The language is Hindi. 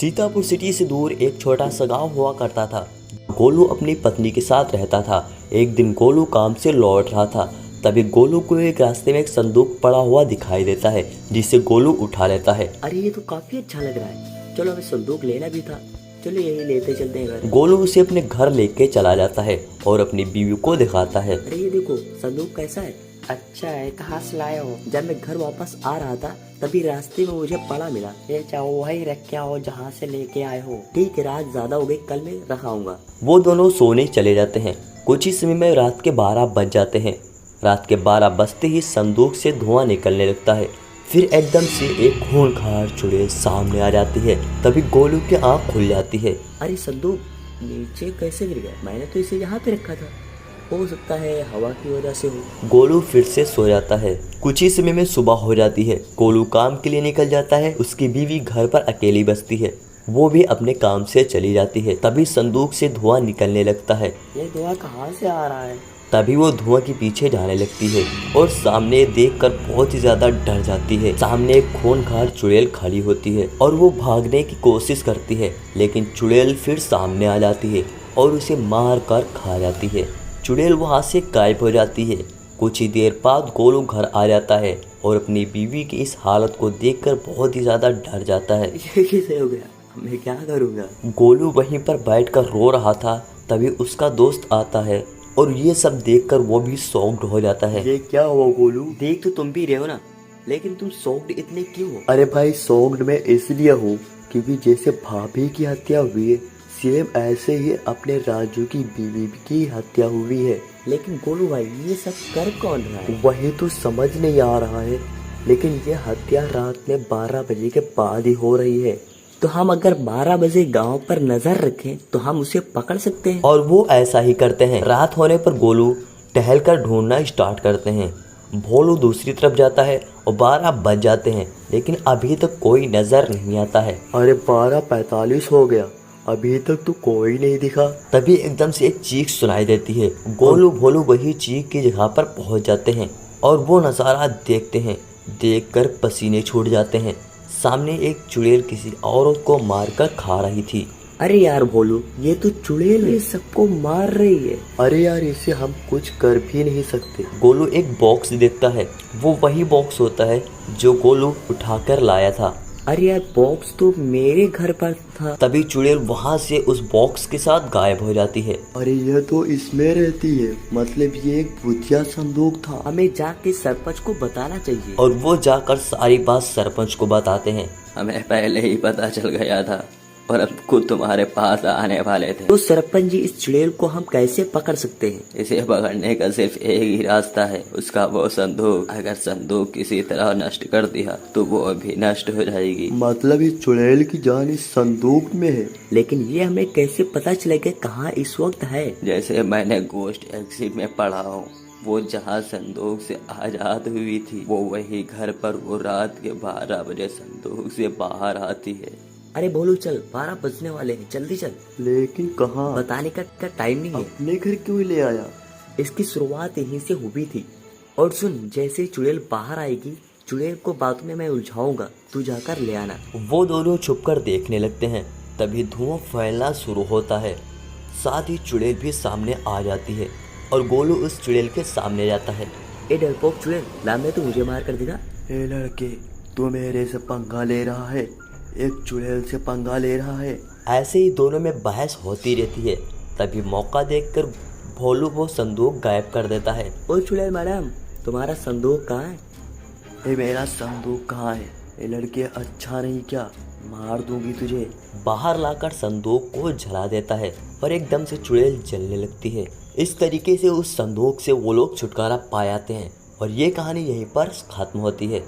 सीतापुर सिटी से दूर एक छोटा सा गांव हुआ करता था। गोलू अपनी पत्नी के साथ रहता था। एक दिन गोलू काम से लौट रहा था, तभी गोलू को एक रास्ते में एक संदूक पड़ा हुआ दिखाई देता है, जिसे गोलू उठा लेता है। अरे ये तो काफी अच्छा लग रहा है, चलो हमें संदूक लेना भी था, चलो यही लेते चलते हैं घर। गोलू उसे अपने घर लेके चला जाता है और अपनी बीवी को दिखाता है। अरे ये देखो संदूक कैसा है, अच्छा है, कहाँ से लाए हो? जब मैं घर वापस आ रहा था तभी रास्ते में मुझे पड़ा मिला। ये चाहो वही रख के आओ जहाँ से लेके आए हो। ठीक है, रात ज्यादा हो गई, कल मैं रखाऊंगा। वो दोनों सोने चले जाते हैं। कुछ ही समय में रात के 12 बज जाते हैं। रात के 12 बजते ही संदूक से धुआं निकलने लगता है। फिर एकदम से एक खूंखार चुड़ैल सामने आ जाती है। तभी गोलू की आंख खुल जाती है। अरे संदूक नीचे कैसे गिर गया? मैंने तो इसे यहाँ पे रखा था, हो सकता है हवा की वजह से हो। गोलू फिर से सो जाता है। कुछ ही समय में सुबह हो जाती है। गोलू काम के लिए निकल जाता है। उसकी बीवी घर पर अकेली बसती है, वो भी अपने काम से चली जाती है। तभी संदूक से धुआं निकलने लगता है। ये धुआं कहाँ से आ रहा है? तभी वो धुआं के पीछे जाने लगती है और सामने देखकर बहुत ही ज्यादा डर जाती है। सामने एक खूंखार चुड़ैल खड़ी होती है और वो भागने की कोशिश करती है, लेकिन चुड़ैल फिर सामने आ जाती है और उसे मार कर खा जाती है। चुड़ैल वहाँ से गायब हो जाती है। कुछ ही देर बाद गोलू घर आ जाता है और अपनी बीवी की इस हालत को देखकर बहुत ही ज्यादा डर जाता है। ये कैसे हो गया? मैं क्या करूँगा? गोलू वहीं पर बैठकर रो रहा था। तभी उसका दोस्त आता है और ये सब देखकर वो भी शॉक्ड हो जाता है। ये क्या हुआ गोलू? देख तो तुम भी रहे हो ना, लेकिन तुम शॉक्ड इतने क्यों हो? अरे भाई शॉक्ड मैं इसलिए हूँ क्योंकि जैसे भाभी की हत्या हुई है, सेम ऐसे ही अपने राजू की बीवी की हत्या हुई है। लेकिन गोलू भाई ये सब कर कौन रहा है? वही तो समझ नहीं आ रहा है, लेकिन ये हत्या रात में 12 बजे के बाद ही हो रही है। तो हम अगर 12 बजे गांव पर नजर रखें तो हम उसे पकड़ सकते हैं। और वो ऐसा ही करते हैं। रात होने पर गोलू टहलकर ढूंढना स्टार्ट करते हैं। भोलू दूसरी तरफ जाता है और 12 बज जाते हैं, लेकिन अभी तक कोई नजर नहीं आता है। अरे 12:45 हो गया, अभी तक तो कोई नहीं दिखा। तभी एकदम से एक चीख सुनाई देती है। गोलू भोलू वही चीख की जगह पर पहुंच जाते हैं और वो नज़ारा देखते हैं। देखकर पसीने छूट जाते हैं। सामने एक चुड़ैल किसी औरत को मारकर खा रही थी। अरे यार भोलू, ये तो चुड़ैल है, सबको मार रही है। अरे यार इसे हम कुछ कर भी नहीं सकते। गोलू एक बॉक्स देखता है। वो वही बॉक्स होता है जो गोलू उठाकर लाया था। अरे यार बॉक्स तो मेरे घर पर था। तभी चुड़ैल वहां से उस बॉक्स के साथ गायब हो जाती है। अरे ये तो इसमें रहती है, मतलब ये एक भूतिया संदूक था। हमें जाके सरपंच को बताना चाहिए। और वो जाकर सारी बात सरपंच को बताते हैं। हमें पहले ही पता चल गया था और अब खुद तुम्हारे पास आने वाले थे। तो सरपंच जी, इस चुड़ैल को हम कैसे पकड़ सकते हैं? इसे पकड़ने का सिर्फ एक ही रास्ता है, उसका वो संदूक। अगर संदूक किसी तरह नष्ट कर दिया तो वो भी नष्ट हो जाएगी। मतलब इस चुड़ैल की जान इस संदूक में है। लेकिन ये हमें कैसे पता चलेगा कहाँ इस वक्त है? जैसे मैंने गोस्ट एग्जिट में पढ़ा हूँ, वो जहाँ संदूक से आजाद हुई थी वो वही घर पर वो रात के 12 बजे संदूक से बाहर आती है। अरे भोलू चल, 12 बजने वाले हैं, जल्दी चल। लेकिन कहाँ? बताने का टाइम नहीं है। अपने घर क्यों ले आया? इसकी शुरुआत यहीं से हुई थी। और सुन, जैसे ही चुड़ैल बाहर आएगी, चुड़ैल को बातों में मैं उलझाऊंगा, तू जाकर ले आना। वो दोनों छुपकर देखने लगते हैं। तभी धुआं फैलना शुरू होता है। साथ ही चुड़ैल भी सामने आ जाती है और गोलू उस चुड़ैल के सामने जाता है। ए डरपोक चुड़ैल, ला में तो मुझे मार कर देगा। ए लड़के, तू मेरे से पंगा ले रहा है, एक चुड़ैल से पंगा ले रहा है। ऐसे ही दोनों में बहस होती रहती है। तभी मौका देखकर भोलू वो संदूक गायब कर देता है। ओ चुड़ैल मैडम, तुम्हारा संदूक कहाँ है? ए मेरा संदूक कहाँ है? ए लड़के अच्छा नहीं क्या, मार दूंगी तुझे। बाहर लाकर संदूक को जला देता है और एकदम से चुड़ैल जलने लगती है। इस तरीके से उस संदूक से वो लोग छुटकारा पा जाते हैं और ये कहानी यहीं पर खत्म होती है।